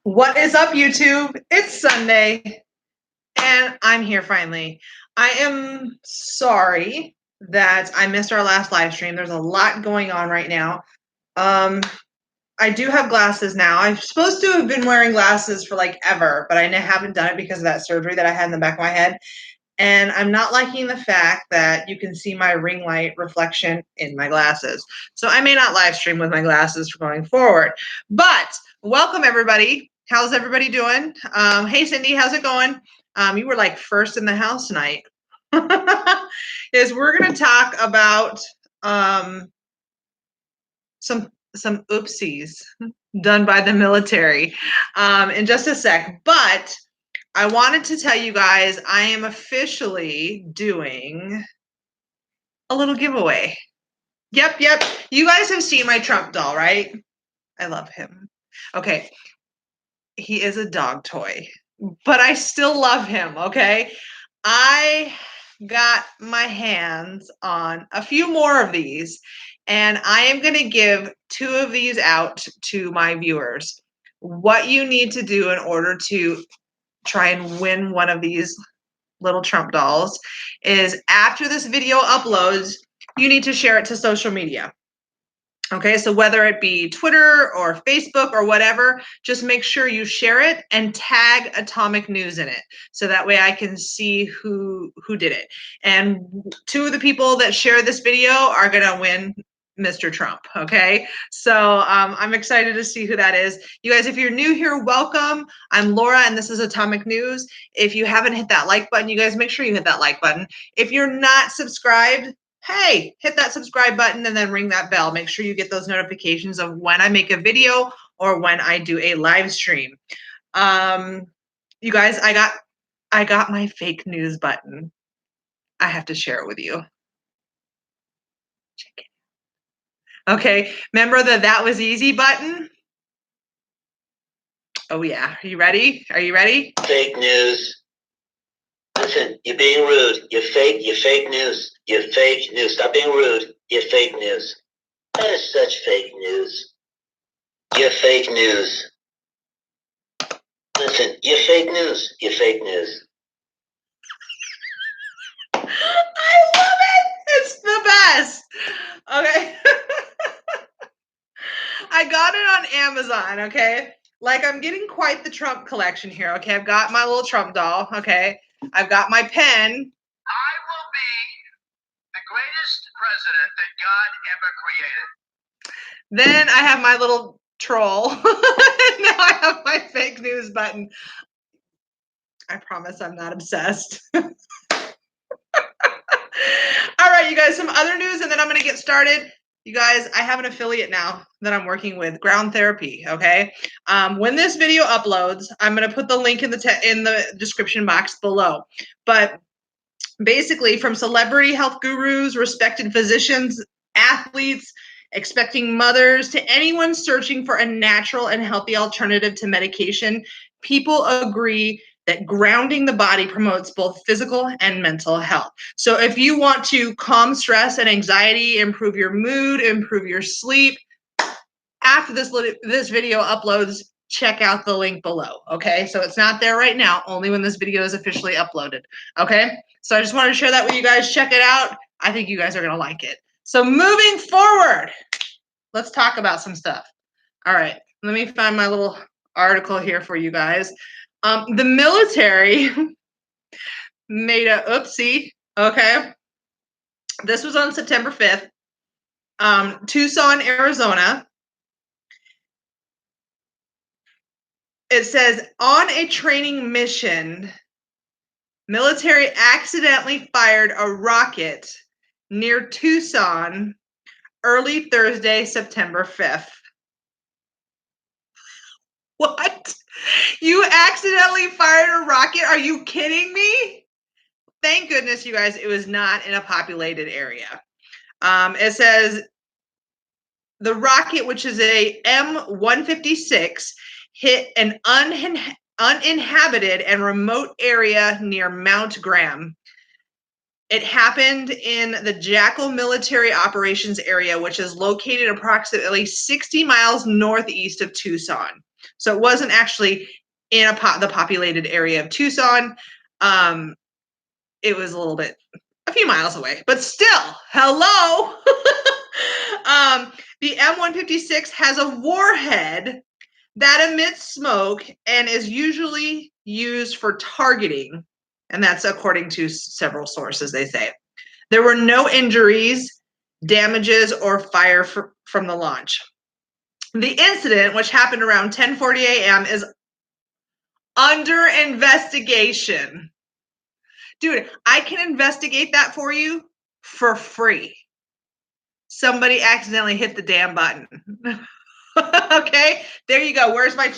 What is up, YouTube? It's Sunday, and I'm here finally. I am sorry that I missed our last live stream. There's a lot going on right now. I do have glasses now. I'm supposed to have been wearing glasses for like ever, but I haven't done it because of that surgery that I had in the back of my head. And I'm not liking the fact that you can see my ring light reflection in my glasses. So I may not live stream with my glasses for going forward. But welcome, everybody. How's everybody doing? Hey, Cindy, how's it going? You were like first in the house tonight. We're going to talk about some oopsies done by the military in just a sec. But I wanted to tell you guys I am officially doing a little giveaway. Yep. You guys have seen my Trump doll, right? I love him. Okay. He is a dog toy, but I still love him, okay? I got my hands on a few more of these, and I am going to give 2 of these out to my viewers. What you need to do in order to try and win one of these little Trump dolls is after this video uploads, you need to share it to social media. Okay, so whether it be Twitter or Facebook or whatever, just make sure you share it and tag Atomic News in it. So that way I can see who did it. And 2 of the people that share this video are gonna win Mr. Trump, okay? So I'm excited to see who that is. You guys, if you're new here, welcome. I'm Laura and this is Atomic News. If you haven't hit that like button, you guys make sure you hit that like button. If you're not subscribed, hey, hit that subscribe button and then ring that bell. Make sure you get those notifications of when I make a video or when I do a live stream. You guys, I got my fake news button. I have to share it with you. Check it. Okay, remember the that was easy button? Oh yeah, are you ready? Are you ready? Fake news. Listen, you're being rude. You're fake news. You're fake news. Stop being rude. You're fake news. That is such fake news. You're fake news. Listen, you're fake news. You're fake news. I love it. It's the best. Okay. I got it on Amazon, okay? Like I'm getting quite the Trump collection here, okay? I've got my little Trump doll, okay? I've got my pen. I will be the greatest president that God ever created. Then I have my little troll. Now I have my fake news button. I promise I'm not obsessed. All right, you guys, some other news, and then I'm going to get started. You guys, I have an affiliate now that I'm working with, Ground Therapy, okay? When this video uploads, I'm going to put the link in the description box below. But basically, from celebrity health gurus, respected physicians, athletes, expecting mothers, to anyone searching for a natural and healthy alternative to medication, people agree that grounding the body promotes both physical and mental health. So if you want to calm stress and anxiety, improve your mood, improve your sleep, after this video uploads, check out the link below, okay? So it's not there right now, only when this video is officially uploaded, okay? So I just wanted to share that with you guys. Check it out. I think you guys are gonna like it. So moving forward, let's talk about some stuff. All right, let me find my little article here for you guys. The military made a oopsie, okay? This was on September 5th. Tucson, Arizona. It says, on a training mission, military accidentally fired a rocket near Tucson early Thursday, September 5th. What? You accidentally fired a rocket? Are you kidding me? Thank goodness, you guys, it was not in a populated area. It says the rocket, which is a M156, hit an uninhabited and remote area near Mount Graham. It happened in the Jackal Military Operations Area, which is located approximately 60 miles northeast of Tucson. So it wasn't actually in the populated area of Tucson. It was a few miles away, but still, hello. The M156 has a warhead that emits smoke and is usually used for targeting. And that's according to several sources, they say. There were no injuries, damages, or fire from the launch. The incident, which happened around 10:40 a.m., is under investigation. Dude, I can investigate that for you for free. Somebody accidentally hit the damn button. Okay, there you go. Where's my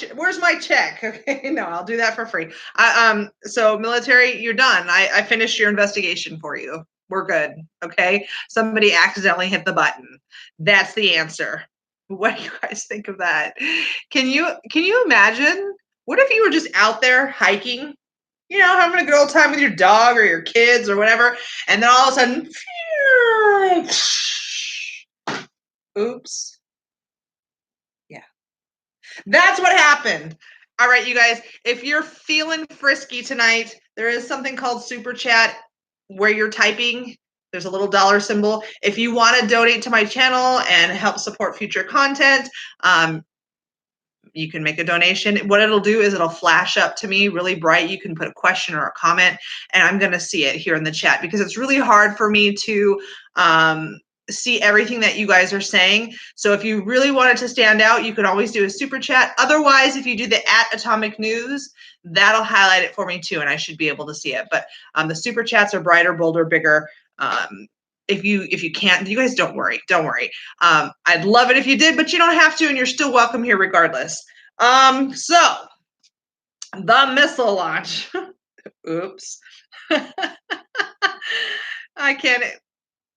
check? Okay, no, I'll do that for free. So military, you're done. I finished your investigation for you. We're good. Okay, somebody accidentally hit the button. That's the answer. What do you guys think of that? Can you imagine? What if you were just out there hiking, having a good old time with your dog or your kids or whatever, and then all of a sudden, oops. Yeah. That's what happened. All right, you guys, if you're feeling frisky tonight, there is something called Super Chat where you're typing. There's a little dollar symbol. If you want to donate to my channel and help support future content, you can make a donation. What it'll do is it'll flash up to me really bright. You can put a question or a comment, and I'm going to see it here in the chat because it's really hard for me to see everything that you guys are saying. So if you really wanted to stand out, you can always do a super chat. Otherwise, if you do the @Atomic News, that'll highlight it for me too, and I should be able to see it. But the super chats are brighter, bolder, bigger. If you can't, you guys don't worry. I'd love it if you did, but you don't have to, and you're still welcome here regardless. So the missile launch. Oops. I can't.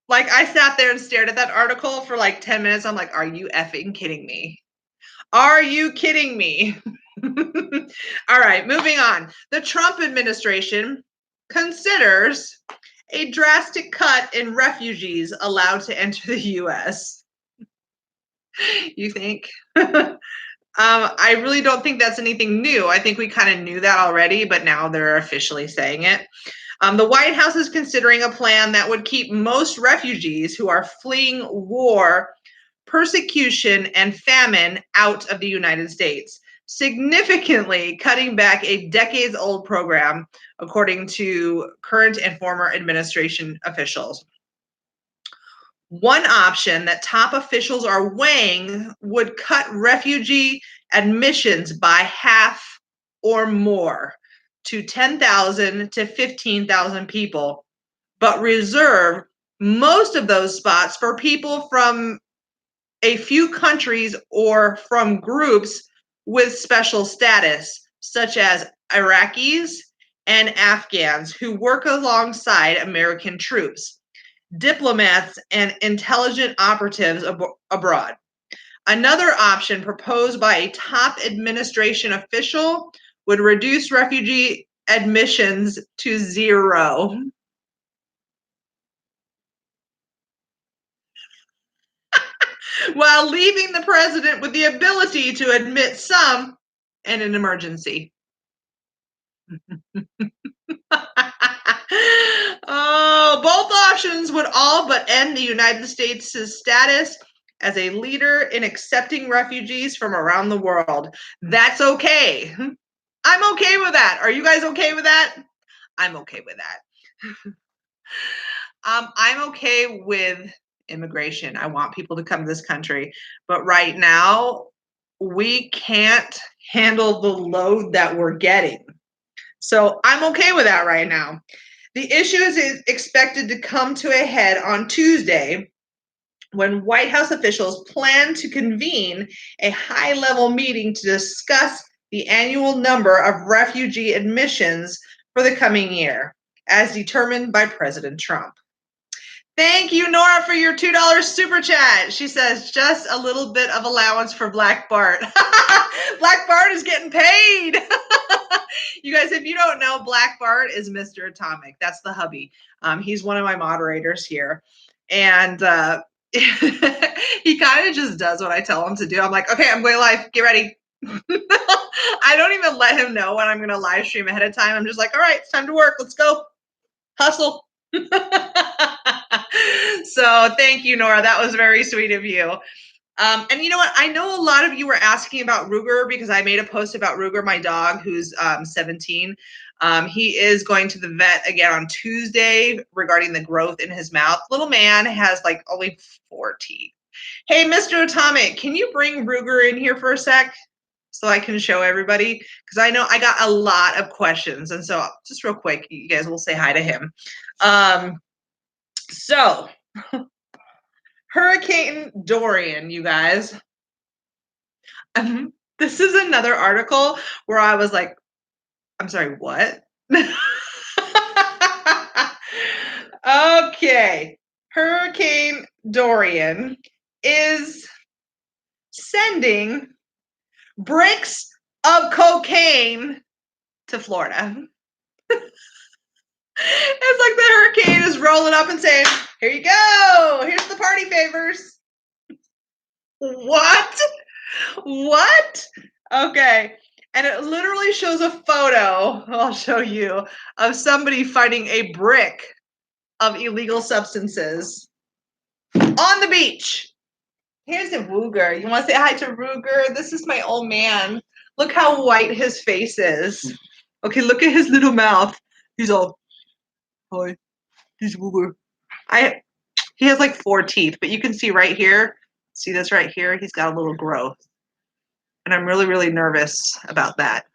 Like, I sat there and stared at that article for like 10 minutes. I'm like, are you effing kidding me? Are you kidding me? All right, moving on. The Trump administration considers a drastic cut in refugees allowed to enter the U.S. You think? I really don't think that's anything new. I think we kind of knew that already, but now they're officially saying it. The White House is considering a plan that would keep most refugees who are fleeing war, persecution, and famine out of the United States, significantly cutting back a decades-old program, according to current and former administration officials. One option that top officials are weighing would cut refugee admissions by half or more to 10,000 to 15,000 people, but reserve most of those spots for people from a few countries or from groups with special status, such as Iraqis and Afghans who work alongside American troops, diplomats, and intelligence operatives abroad. Another option proposed by a top administration official would reduce refugee admissions to 0. While leaving the president with the ability to admit some in an emergency. Oh, both options would all but end the United States' status as a leader in accepting refugees from around the world. That's okay. I'm okay with that. Are you guys okay with that? I'm okay with that. I'm okay with immigration. I want people to come to this country. But right now, we can't handle the load that we're getting. So I'm okay with that right now. The issue is expected to come to a head on Tuesday when White House officials plan to convene a high-level meeting to discuss the annual number of refugee admissions for the coming year, as determined by President Trump. Thank you, Nora, for your $2 super chat. She says, just a little bit of allowance for Black Bart. Black Bart is getting paid. You guys, if you don't know, Black Bart is Mr. Atomic. That's the hubby. He's one of my moderators here. And he kind of just does what I tell him to do. I'm like, okay, I'm going live. Get ready. I don't even let him know when I'm going to live stream ahead of time. I'm just like, all right, it's time to work. Let's go. Hustle. So thank you, Nora. That was very sweet of you. And you know what? I know a lot of you were asking about Ruger because I made a post about Ruger, my dog, who's 17. He is going to the vet again on Tuesday regarding the growth in his mouth. Little man has like only 4 teeth. Hey, Mr. Atomic, can you bring Ruger in here for a sec so I can show everybody? Because I know I got a lot of questions. And so just real quick, you guys will say hi to him. So Hurricane Dorian, you guys. This is another article where I was like, I'm sorry, what? Okay. Hurricane Dorian is sending bricks of cocaine to Florida. It's like the hurricane is rolling up and saying, here you go. Here's the party favors. What? What? Okay. And it literally shows a photo, I'll show you, of somebody finding a brick of illegal substances on the beach. Here's a Ruger. You want to say hi to Ruger? This is my old man. Look how white his face is. Okay, look at his little mouth. He's all, hi, he's Ruger. He has like 4 teeth, but you can see right here, see this right here? He's got a little growth. And I'm really, really nervous about that.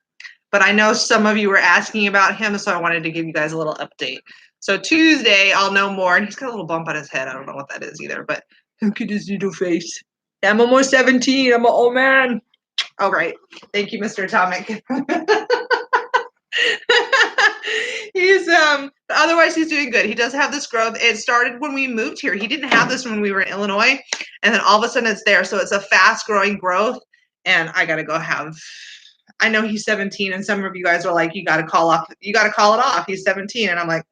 But I know some of you were asking about him, so I wanted to give you guys a little update. So Tuesday, I'll know more. And he's got a little bump on his head. I don't know what that is either, but look at his little face. I'm almost 17. I'm an old man. All right. Thank you, Mr. Atomic. He's otherwise he's doing good. He does have this growth. It started when we moved here. He didn't have this when we were in Illinois, and then all of a sudden it's there. So it's a fast growing growth, and I gotta go have. I know he's 17, and some of you guys are like, you gotta call it off. He's 17, and I'm like,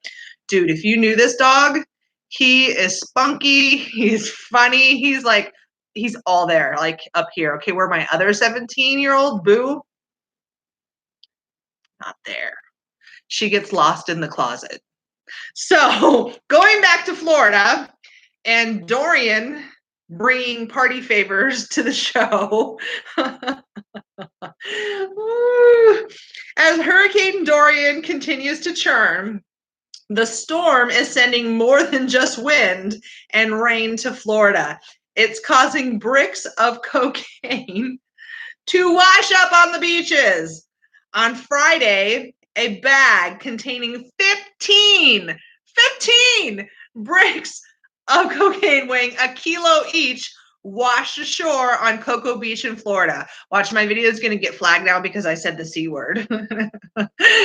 dude, if you knew this dog, he is spunky. He's funny. He's all there, like up here. Okay, where my other 17-year-old Boo? Not there. She gets lost in the closet. So going back to Florida and Dorian bringing party favors to the show. As Hurricane Dorian continues to churn, the storm is sending more than just wind and rain to Florida. It's causing bricks of cocaine to wash up on the beaches. On Friday, a bag containing 15 bricks of cocaine weighing a kilo each washed ashore on Cocoa Beach in Florida. Watch, my video is going to get flagged now because I said the C word. And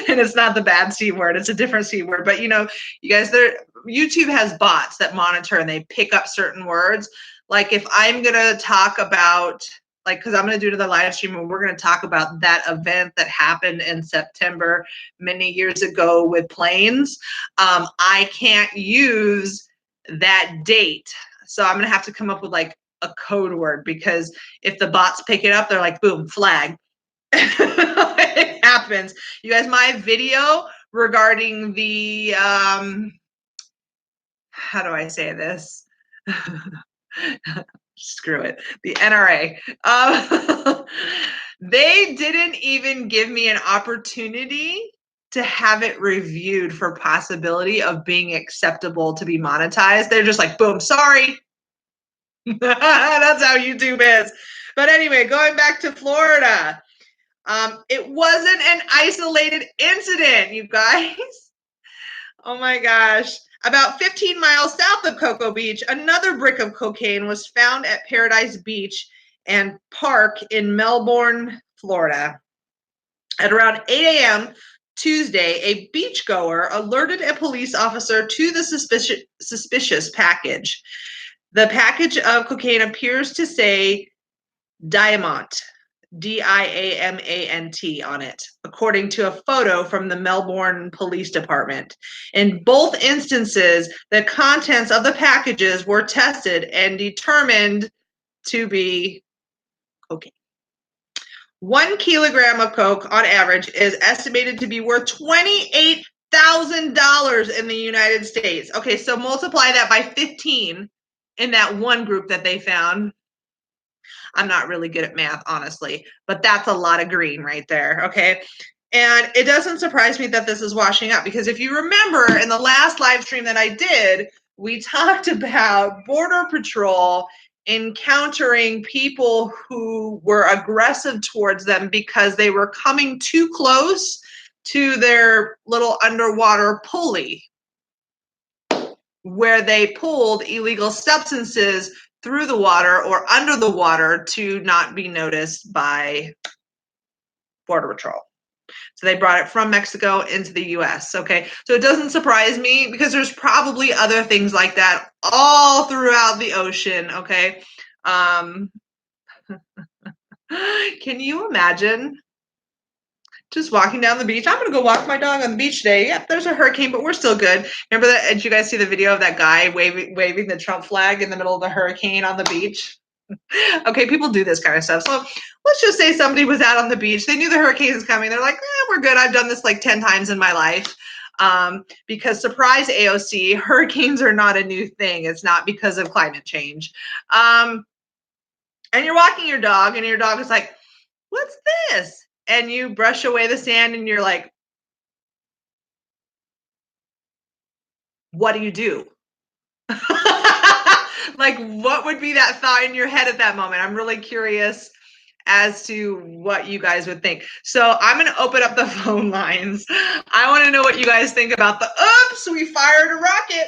it's not the bad C word. It's a different C word. But, you know, you guys, YouTube has bots that monitor and they pick up certain words. Like if I'm going to talk about, like, because I'm going to do the live stream and we're going to talk about that event that happened in September many years ago with planes. I can't use that date. So I'm going to have to come up with like a code word, because if the bots pick it up, they're like, boom, flag. It happens. You guys, my video regarding the, how do I say this? Screw it. The NRA. They didn't even give me an opportunity to have it reviewed for possibility of being acceptable to be monetized. They're just like, boom, sorry. That's how YouTube is. But anyway, going back to Florida, it wasn't an isolated incident, you guys. Oh my gosh. About 15 miles south of Cocoa Beach, another brick of cocaine was found at Paradise Beach and Park in Melbourne, Florida. At around 8 a.m. Tuesday, a beachgoer alerted a police officer to the suspicious package. The package of cocaine appears to say Diamant, Diamant on it, according to a photo from the Melbourne Police Department. In both instances, the contents of the packages were tested and determined to be cocaine. 1 kilogram of Coke on average is estimated to be worth $28,000 in the United States. Okay, so multiply that by 15 in that one group that they found. I'm not really good at math, honestly, but that's a lot of green right there, okay? And it doesn't surprise me that this is washing up, because if you remember in the last live stream that I did, we talked about Border Patrol encountering people who were aggressive towards them because they were coming too close to their little underwater pulley where they pulled illegal substances through the water or under the water to not be noticed by Border Patrol. So they brought it from Mexico into the US. Okay. So it doesn't surprise me because there's probably other things like that all throughout the ocean. Okay. Can you imagine just walking down the beach? I'm going to go walk my dog on the beach today. Yep, there's a hurricane, but we're still good. Remember that? Did you guys see the video of that guy waving the Trump flag in the middle of the hurricane on the beach? Okay, people do this kind of stuff. So let's just say somebody was out on the beach. They knew the hurricane was coming. They're like, we're good. I've done this like 10 times in my life. Because surprise AOC, hurricanes are not a new thing. It's not because of climate change. And you're walking your dog and your dog is like, what's this? And you brush away the sand and you're like, what do you do? Like, what would be that thought in your head at that moment? I'm really curious as to what you guys would think. So I'm going to open up the phone lines. I want to know what you guys think about the, oops, we fired a rocket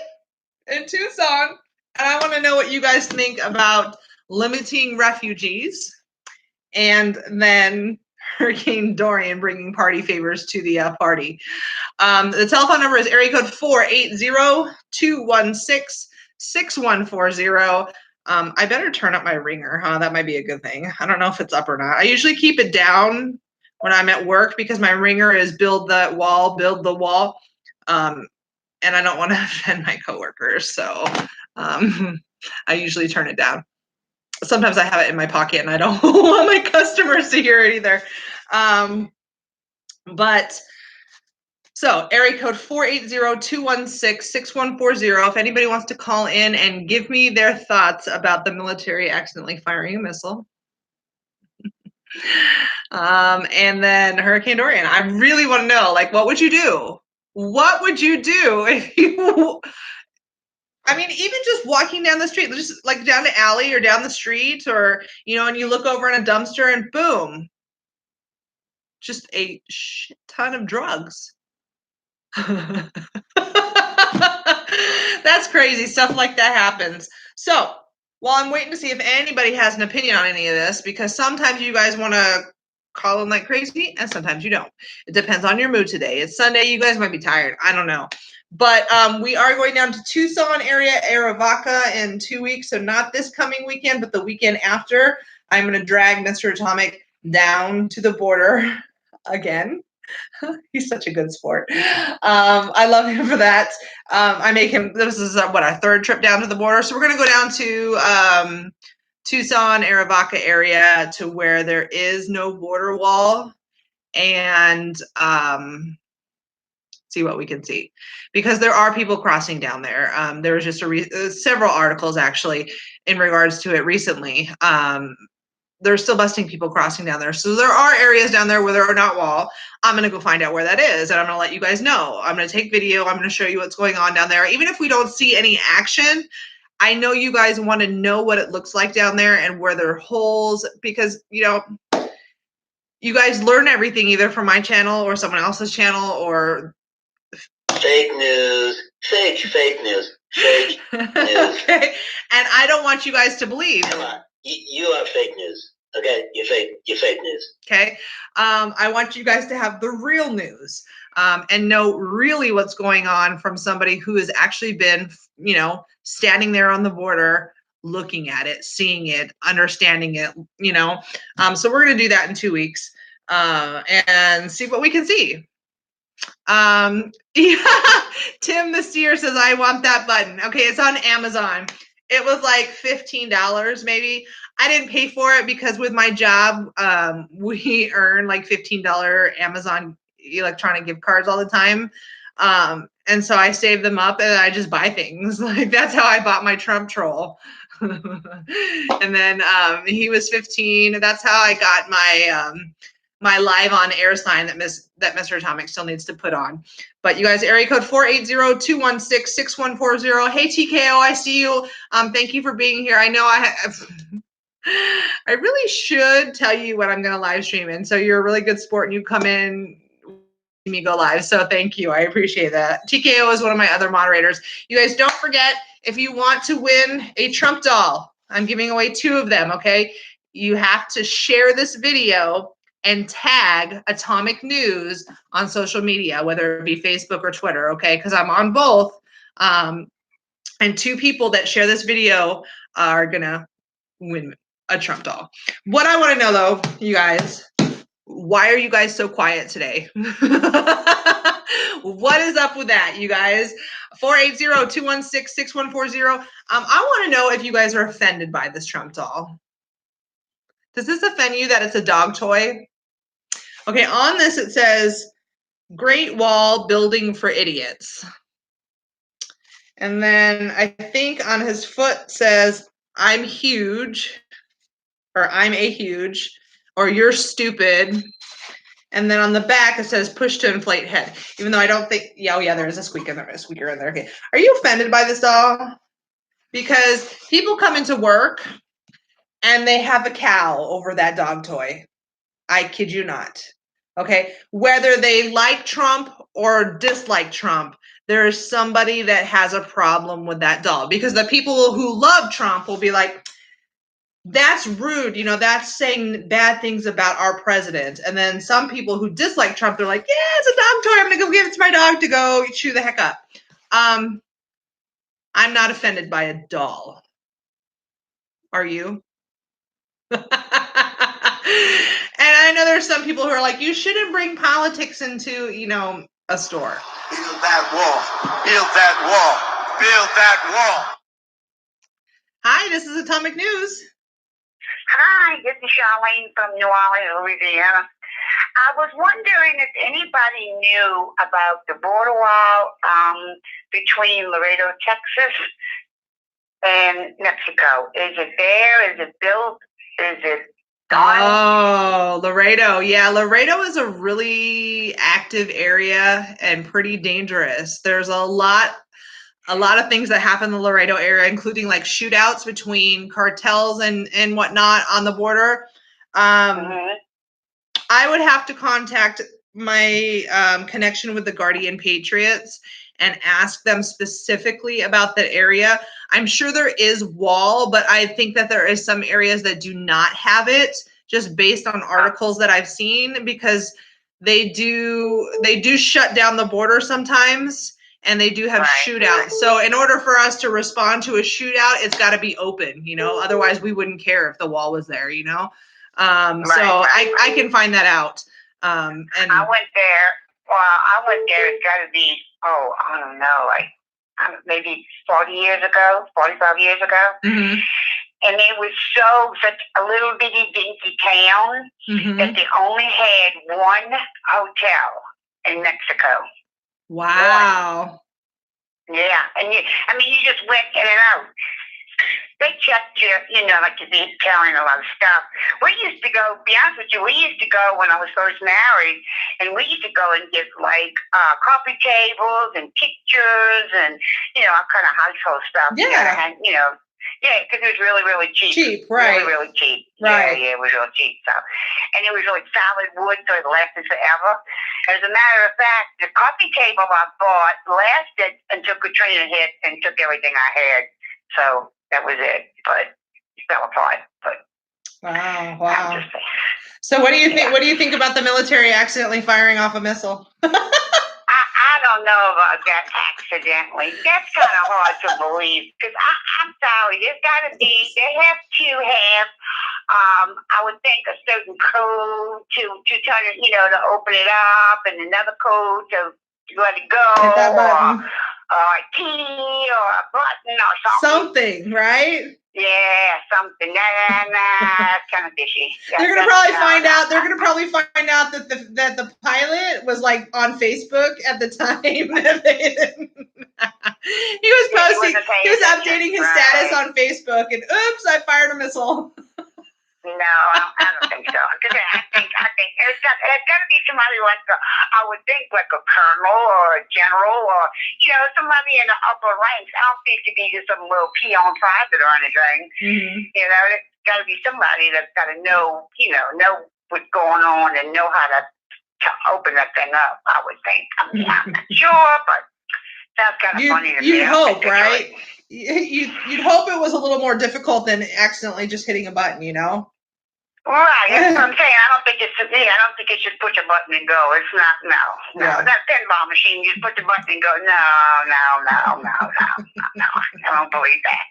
in Tucson. And I want to know what you guys think about limiting refugees and then Hurricane Dorian bringing party favors to the party. The telephone number is area code 480-216-6140. I better turn up my ringer, huh? That might be a good thing. I don't know if it's up or not. I usually keep it down when I'm at work because my ringer is build the wall. And I don't want to offend my coworkers. So I usually turn it down. Sometimes I have it in my pocket and I don't want my customers to hear it either. So area code 480-216-6140. If anybody wants to call in and give me their thoughts about the military accidentally firing a missile. And then Hurricane Dorian. I really want to know, like, what would you do? What would you do if you, I mean, even just walking down the street, just like down the alley or down the street, or, and you look over in a dumpster and boom, just a shit ton of drugs. That's crazy. Stuff like that happens. So while I'm waiting to see if anybody has an opinion on any of this, because sometimes you guys want to call in like crazy and sometimes you don't. It depends on your mood today. It's Sunday. You guys might be tired. I don't know. But we are going down to Tucson area, Arivaca in 2 weeks. So not this coming weekend, but the weekend after. I'm going to drag Mr. Atomic down to the border again. He's such a good sport. I love him for that. I make him, this is our third trip down to the border. So we're going to go down to Tucson, Arivaca area to where there is no border wall and see what we can see. Because there are people crossing down there. There was just several articles actually in regards to it recently. They're still busting people crossing down there. So there are areas down there where there are not wall. I'm going to go find out where that is, and I'm going to let you guys know. I'm going to take video. I'm going to show you what's going on down there. Even if we don't see any action, I know you guys want to know what it looks like down there and where there are holes, because, you guys learn everything either from my channel or someone else's channel or fake news, fake news, fake news. Okay, and I don't want you guys to believe. Come on. You are fake news. Okay, you're fake news. Okay, I want you guys to have the real news and know really what's going on from somebody who has actually been, standing there on the border, looking at it, seeing it, understanding it. So we're gonna do that in 2 weeks and see what we can see. Yeah, Tim the Seer says, I want that button. Okay, it's on Amazon. It was like $15 maybe. I didn't pay for it because with my job, we earn like $15 Amazon electronic gift cards all the time. And so I save them up and I just buy things. Like that's how I bought my Trump troll. And then he was 15. That's how I got my my live on air sign that Mr. Atomic still needs to put on. But you guys, area code 480-216-6140. Hey TKO, I see you. Thank you for being here. I know I really should tell you what I'm going to live stream. And so you're a really good sport and you come in me go live. So thank you. I appreciate that. TKO is one of my other moderators. You guys don't forget, if you want to win a Trump doll, I'm giving away 2 of them. Okay. You have to share this video and tag Atomic News on social media, whether it be Facebook or Twitter. Okay. Cause I'm on both. And 2 people that share this video are going to win a Trump doll. What I want to know though, you guys, why are you guys so quiet today? What is up with that, you guys? 480-216-6140. I want to know if you guys are offended by this Trump doll. Does this offend you that it's a dog toy? Okay, on this it says, Great Wall Building for Idiots. And then I think on his foot says, I'm huge, or I'm a huge, or you're stupid. And then on the back it says push to inflate head. Even though I don't think, yeah, there is a squeaker in there. Okay. Are you offended by this doll? Because people come into work and they have a cow over that dog toy. I kid you not. Okay. Whether they like Trump or dislike Trump, there is somebody that has a problem with that doll. Because the people who love Trump will be like, that's rude, that's saying bad things about our president. And then some people who dislike Trump, they're like, yeah, it's a dog toy. I'm going to go give it to my dog to go chew the heck up. I'm not offended by a doll. Are you? And I know there's some people who are like, you shouldn't bring politics into, a store. Build that wall. Build that wall. Build that wall. Hi, this is Atomic News. Hi, this is Charlene from New Orleans, Louisiana. I was wondering if anybody knew about the border wall between Laredo, Texas and Mexico. Is it there? Is it built? Is it done? Oh, Laredo. Yeah, Laredo is a really active area and pretty dangerous. There's a lot of things that happen in the Laredo area, including like shootouts between cartels and whatnot on the border. I would have to contact my connection with the Guardian Patriots and ask them specifically about that area. I'm sure there is wall, but I think that there is some areas that do not have it, just based on articles that I've seen, because they do shut down the border sometimes. And they do have shootouts. So in order for us to respond to a shootout, it's got to be open, otherwise we wouldn't care if the wall was there, So I can find that out. And I went there. It's got to be, I don't know, like maybe 45 years ago. Mm-hmm. And it was such a little bitty dinky town that they only had one hotel in Mexico. Wow. Yeah, and you just went in and out. They checked you, like you'd be carrying a lot of stuff. We used to go, be honest with you, when I was first married, and we used to go and get like coffee tables and pictures and, all kind of household stuff. Yeah. Yeah, because it was really, really cheap. Cheap, right. Really, really cheap. Right. Yeah, it was really cheap. So, and it was really solid wood, so it lasted forever. As a matter of fact, the coffee table I bought lasted until Katrina hit and took everything I had. So that was it. But it fell apart. But wow. So what do you think? Yeah. What do you think about the military accidentally firing off a missile? I don't know about that accidentally. That's kind of hard to believe because I'm sorry. They have to have, I would think, a certain code to turn it, to open it up, and another code to let it go, hit that button. or a key or a button or something. Something, right? Yeah, something. Nah, kind of fishy. They're gonna probably find out. They're gonna probably find out that the pilot was like on Facebook at the time. He was posting. He was updating his status on Facebook, and oops, I fired a missile. No, I don't think so. Because I think it's got to be somebody like I would think like a colonel or a general or somebody in the upper ranks. I don't think to be just some little peon private or anything. Mm-hmm. It's got to be somebody that's got to know what's going on and know how to open that thing up. I would think. I mean, I'm not sure, but that's kind of funny to me. You'd hope, right? You'd hope it was a little more difficult than accidentally just hitting a button, Right, that's what I'm saying. I don't think it's just push a button and go. It's not, no. Yeah. That pinball machine, you just push the button and go, no. I don't believe that.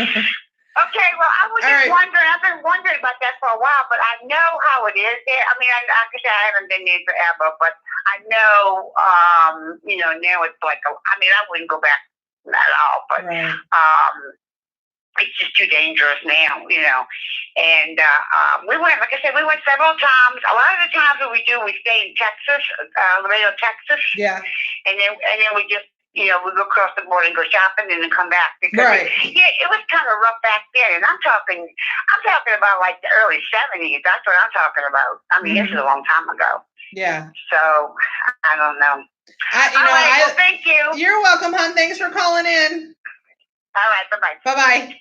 Okay, well, I was just wondering. I've been wondering about that for a while, but I know how it is there. I mean, like I said, I haven't been there forever, but I know, now it's like, I wouldn't go back at all, but, it's just too dangerous now, And we went, like I said, we went several times. A lot of the times what we do, we stay in Texas, Laredo, Texas. Yeah. And then we just, we go across the border and go shopping and then come back. Because it was kind of rough back then. And I'm talking about like the early 70s. That's what I'm talking about. I mean, this is a long time ago. Yeah. So I don't know. Well, thank you. You're welcome, hon. Thanks for calling in. All right, bye-bye. Bye-bye.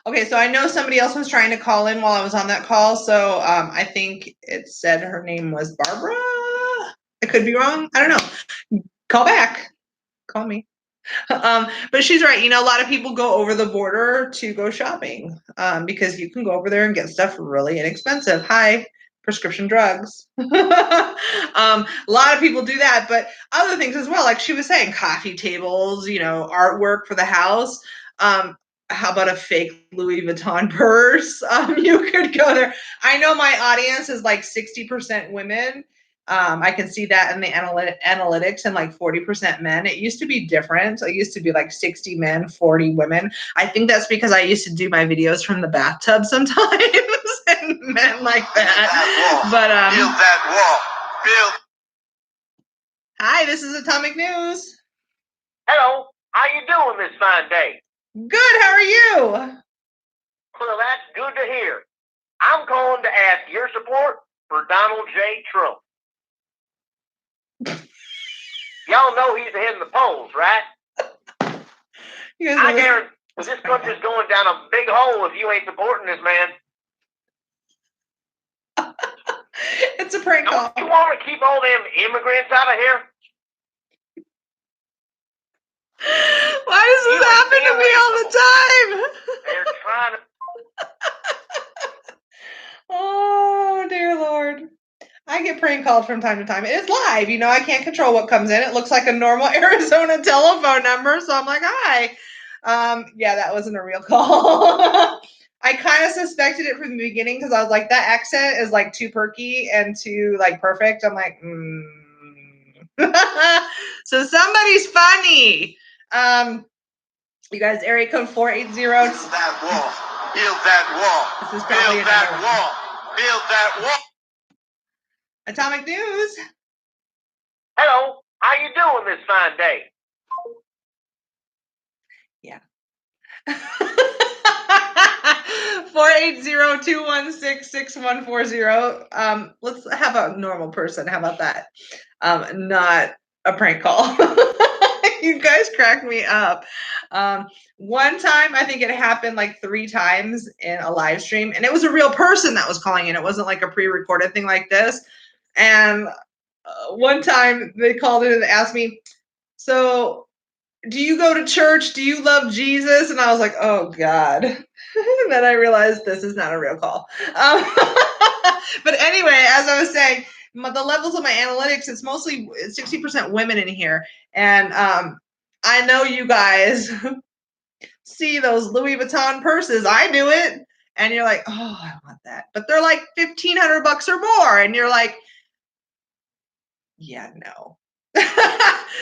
Okay, so I know somebody else was trying to call in while I was on that call, so I think it said her name was Barbara. I could be wrong. I don't know. Call back. Call me. But she's right. A lot of people go over the border to go shopping because you can go over there and get stuff really inexpensive. Hi. Prescription drugs. A lot of people do that, but other things as well, like she was saying, coffee tables, artwork for the house. How about a fake Louis Vuitton purse? You could go there. I know my audience is like 60% women. I can see that in the analytics and like 40% men. It used to be different. It used to be like 60 men, 40 women. I think that's because I used to do my videos from the bathtub sometimes and men like that. But build that wall. Hi, this is Atomic News. Hello. How you doing this fine day? Good. How are you? Well, that's good to hear. I'm calling to ask your support for Donald J. Trump. Y'all know he's ahead in the polls, right? I guarantee this country's going down a big hole if you ain't supporting this man. It's a prank call. Don't you want to keep all them immigrants out of here? Why does this happen to me all the time? They're trying to. Oh, dear Lord. I get prank called from time to time. It's live, I can't control what comes in. It looks like a normal Arizona telephone number, so I'm like, hi. Yeah, that wasn't a real call. I kind of suspected it from the beginning because I was like, that accent is like too perky and too like perfect. I'm like, So somebody's funny. You guys, area code 480. Build that wall. Build that wall. This is probably build that wall. Build that wall. Atomic News. Hello. How you doing this fine day? Yeah. 480-216-6140. Let's have a normal person. How about that? Not a prank call. You guys cracked me up. One time, I think it happened like 3 times in a live stream, and it was a real person that was calling in. It wasn't like a pre-recorded thing like this. And one time they called in and asked me, so do you go to church? Do you love Jesus? And I was like, oh, God. And then I realized this is not a real call. But anyway, as I was saying, the levels of my analytics, it's mostly 60% women in here. And I know you guys see those Louis Vuitton purses. I do it. And you're like, oh, I want that. But they're like $1,500 or more. And you're like, yeah, no.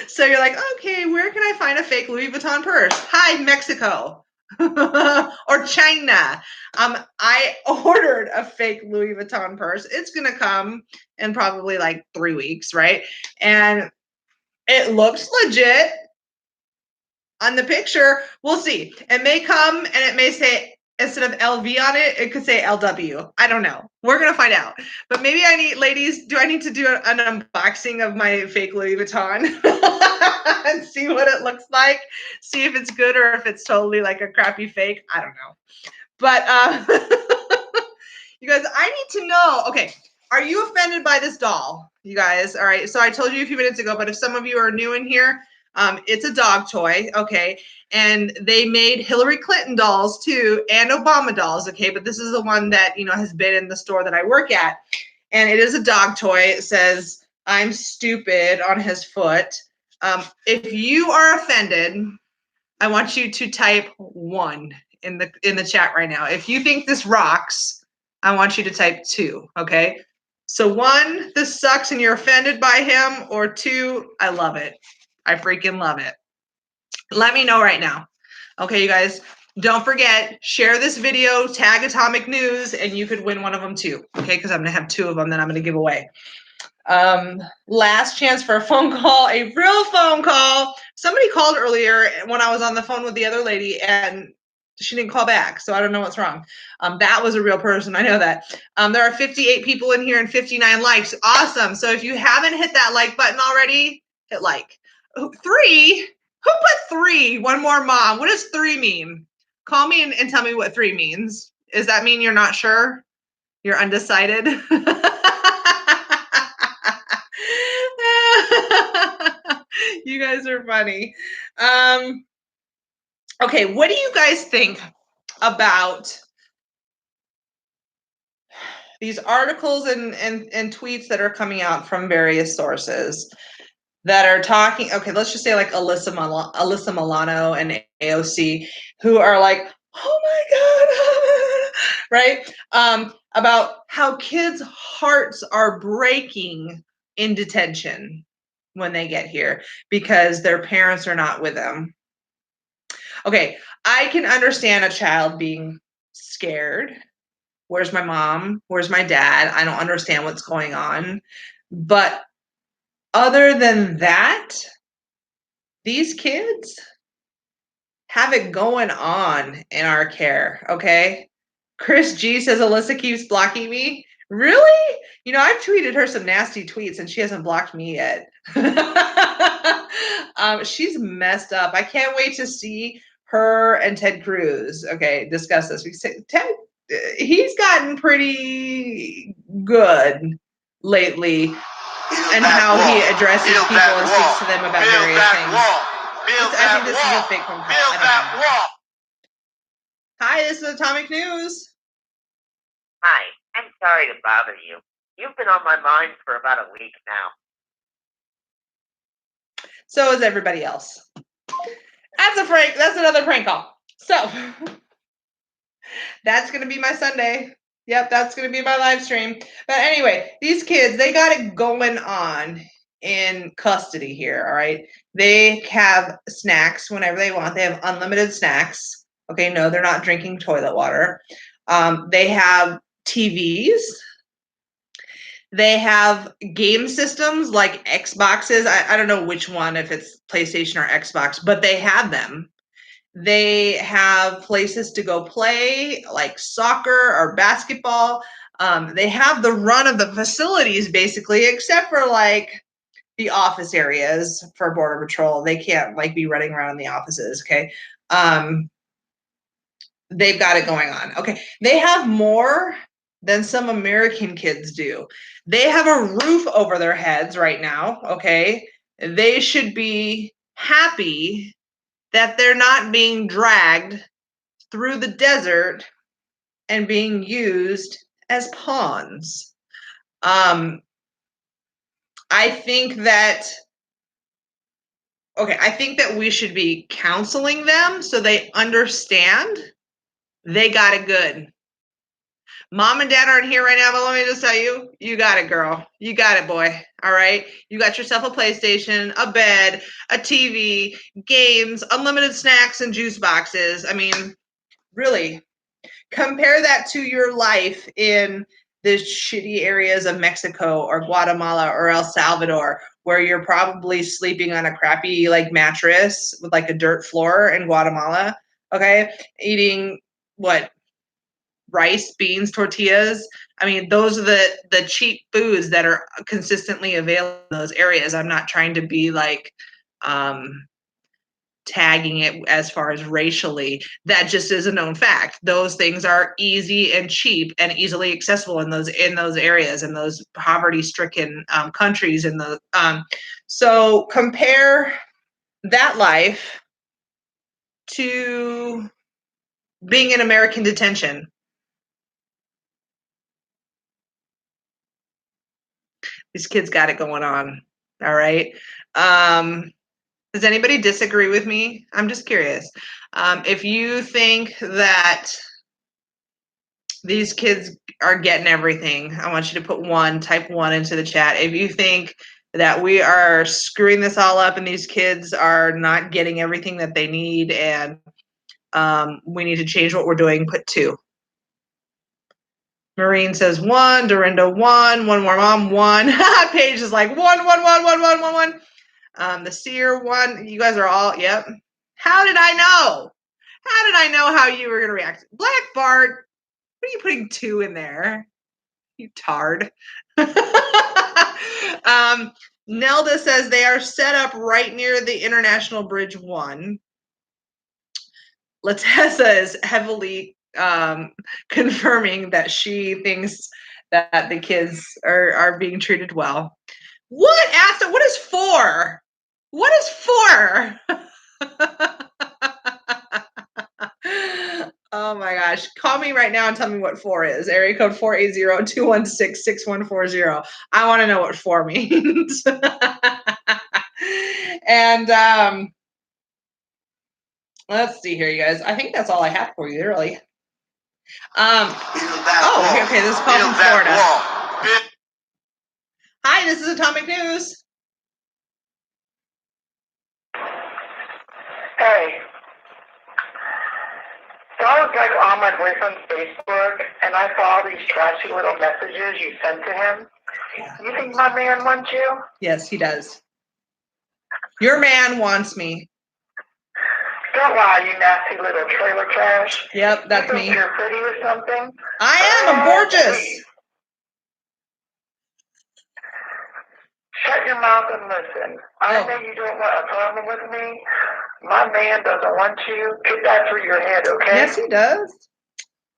So you're like, okay, where can I find a fake Louis Vuitton purse? Hi, Mexico. Or China. I ordered a fake Louis Vuitton purse. It's gonna come in probably like 3 weeks, right? And it looks legit on the picture. We'll see. It may come and it may say, instead of LV on it, it could say LW. I don't know. We're gonna find out. But maybe ladies, do I need to do an unboxing of my fake Louis Vuitton and see what it looks like? See if it's good or if it's totally like a crappy fake. I don't know. But you guys, I need to know. Okay, are you offended by this doll, you guys? All right. So I told you a few minutes ago, but if some of you are new in here, it's a dog toy. Okay, and they made Hillary Clinton dolls too, and Obama dolls. Okay, but this is the one that has been in the store that I work at, and it is a dog toy. It says "I'm stupid" on his foot. If you are offended, I want you to type 1 in the chat right now. If you think this rocks, I want you to type 2, okay? So 1, this sucks and you're offended by him, or 2, I love it. I freaking love it. Let me know right now. Okay, you guys, don't forget, share this video, tag Atomic News, and you could win one of them too, okay? Because I'm gonna have 2 of them that I'm gonna give away. Last chance for a phone call, a real phone call. Somebody called earlier when I was on the phone with the other lady and she didn't call back. So I don't know what's wrong. That was a real person. I know that. There are 58 people in here and 59 likes. Awesome. So if you haven't hit that like button already, hit like. 3? Who put 3? One more mom. What does 3 mean? Call me and tell me what 3 means. Does that mean you're not sure? You're undecided? You guys are funny. Okay, what do you guys think about these articles and tweets that are coming out from various sources that are talking? Okay, let's just say like Alyssa Milano and AOC, who are like, oh my God, right? About how kids' hearts are breaking in detention when they get here because their parents are not with them. Okay, I can understand a child being scared. Where's my mom? Where's my dad? I don't understand what's going on. But other than that, these kids have it going on in our care, okay? Chris G says Alyssa keeps blocking me. Really? I've tweeted her some nasty tweets and she hasn't blocked me yet. She's messed up. I can't wait to see her and Ted Cruz, okay, discuss this. Ted, he's gotten pretty good lately and how he addresses people and speaks to them about various things. I think this is a fake phone call. Hi, this is Atomic News. Hi, I'm sorry to bother you. You've been on my mind for about a week now. So is everybody else. That's another prank call. So that's gonna be my Sunday. Yep, that's gonna be my live stream. But anyway, these kids, they got it going on in custody here. All right. They have snacks whenever they want. They have unlimited snacks. Okay, no, they're not drinking toilet water. They have TVs. They have game systems like Xboxes. I don't know which one, if it's PlayStation or Xbox, but they have them. They have places to go play, like soccer or basketball. They have the run of the facilities, basically, except for like the office areas for Border Patrol. They can't like be running around in the offices, okay? They've got it going on. Okay, they have more than some American kids do. They have a roof over their heads right now, okay? They should be happy that they're not being dragged through the desert and being used as pawns. I think that we should be counseling them so they understand they got it good. Mom and dad aren't here right now, but let me just tell you, you got it, girl. You got it, boy. All right. You got yourself a PlayStation, a bed, a TV, games, unlimited snacks, and juice boxes. I mean, really, compare that to your life in the shitty areas of Mexico or Guatemala or El Salvador, where you're probably sleeping on a crappy like mattress with like a dirt floor in Guatemala. Okay. Eating what? Rice, beans, tortillas. I mean, those are the cheap foods that are consistently available in those areas. I'm not trying to be like tagging it as far as racially. That just is a known fact. Those things are easy and cheap and easily accessible in those areas, in those poverty-stricken countries. In the so compare that life to being in American detention. These kids got it going on. All right. Does anybody disagree with me? I'm just curious. If you think that these kids are getting everything, I want you to put type 1 into the chat. If you think that we are screwing this all up and these kids are not getting everything that they need and we need to change what we're doing, put 2. Maureen says 1, Dorinda 1 more mom 1. Paige is like 1. The seer 1. You guys are all, yep. How did I know? How did I know how you were gonna react? Black Bart, what are you putting 2 in there? You tard. Nelda says they are set up right near the International Bridge 1. Latessa is heavily confirming that she thinks that the kids are being treated well. What, Asta? What is 4? What is 4? Oh my gosh. Call me right now and tell me what 4 is. Area code 480-216-6140. I want to know what 4 means. And let's see here, you guys. I think that's all I have for you, really. Okay, this is call from Florida. Hi, this is Atomic News. Hey. So I was like on my boyfriend's Facebook and I saw these trashy little messages you sent to him. You think my man wants you? Yes, he does. Your man wants me. Don't lie, you nasty little trailer trash. Yep, that's you me. You're pretty or something? I am. I'm gorgeous. Please. Shut your mouth and listen. I know you don't want a problem with me. My man doesn't want you. Get that through your head, okay? Yes, he does.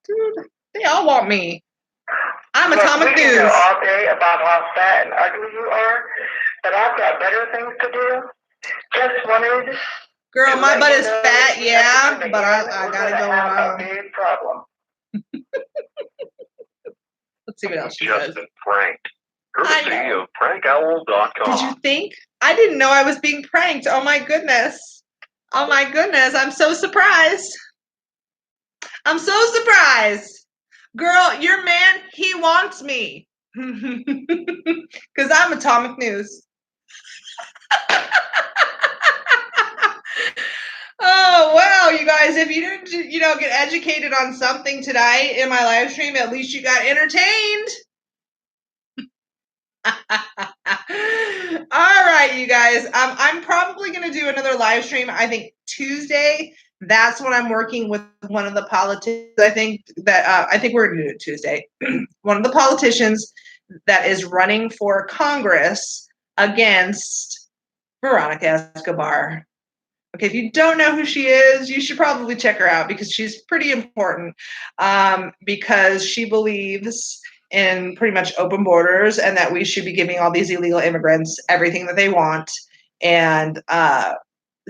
Dude, they all want me. I'm Atomic News. We can go all day about how fat and ugly you are, but I've got better things to do. Just wanted. Girl, my butt is fat, yeah, but I got it going on. A big problem. Let's see what else she says. Just been pranked. Courtesy of prankowl.com. Did you think? I didn't know I was being pranked. Oh my goodness. Oh my goodness. I'm so surprised. I'm so surprised. Girl, your man, he wants me. Because I'm Atomic News. Oh, wow, you guys, if you didn't, get educated on something tonight in my live stream, at least you got entertained. All right, you guys. I'm probably going to do another live stream. I think Tuesday. That's when I'm working with one of the politicians. I think we're going to do it Tuesday. One of the politicians that is running for Congress against Veronica Escobar. Okay, if you don't know who she is, you should probably check her out because she's pretty important because she believes in pretty much open borders and that we should be giving all these illegal immigrants everything that they want. And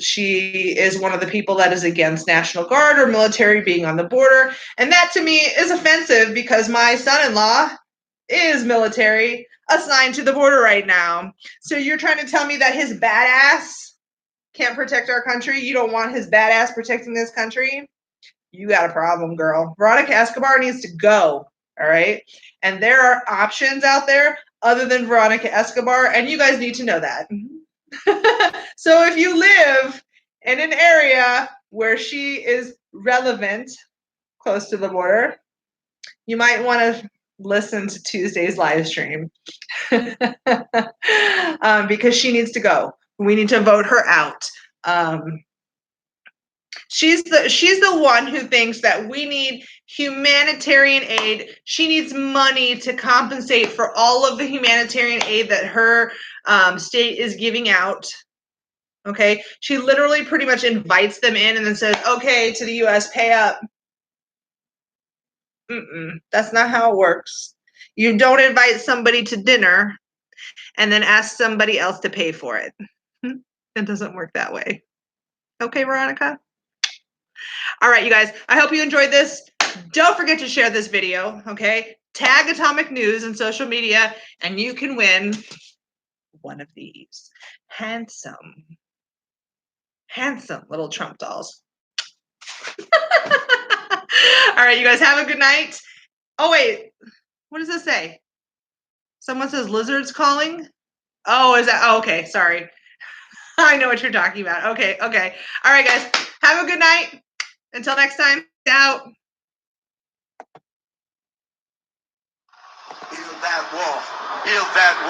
she is one of the people that is against National Guard or military being on the border. And that to me is offensive because my son-in-law is military assigned to the border right now. So you're trying to tell me that his badass can't protect our country? You don't want his badass protecting this country? You got a problem, girl. Veronica Escobar needs to go. All right. And there are options out there other than Veronica Escobar, and you guys need to know that. So if you live in an area where she is relevant, close to the border, you might want to listen to Tuesday's live stream because she needs to go. We need to vote her out. She's the one who thinks that we need humanitarian aid. She needs money to compensate for all of the humanitarian aid that her state is giving out. Okay, she literally pretty much invites them in and then says, "Okay, to the U.S., pay up." That's not how it works. You don't invite somebody to dinner and then ask somebody else to pay for it. It doesn't work that way. Okay, Veronica? All right, you guys, I hope you enjoyed this. Don't forget to share this video, okay? Tag Atomic News on social media, and you can win one of these handsome little Trump dolls. All right, you guys, have a good night. Oh, wait, what does this say? Someone says lizards calling? Oh, is that? Oh, okay, sorry. I know what you're talking about. Okay. All right, guys, have a good night. Until next time, out. Build that wall. Build that wall.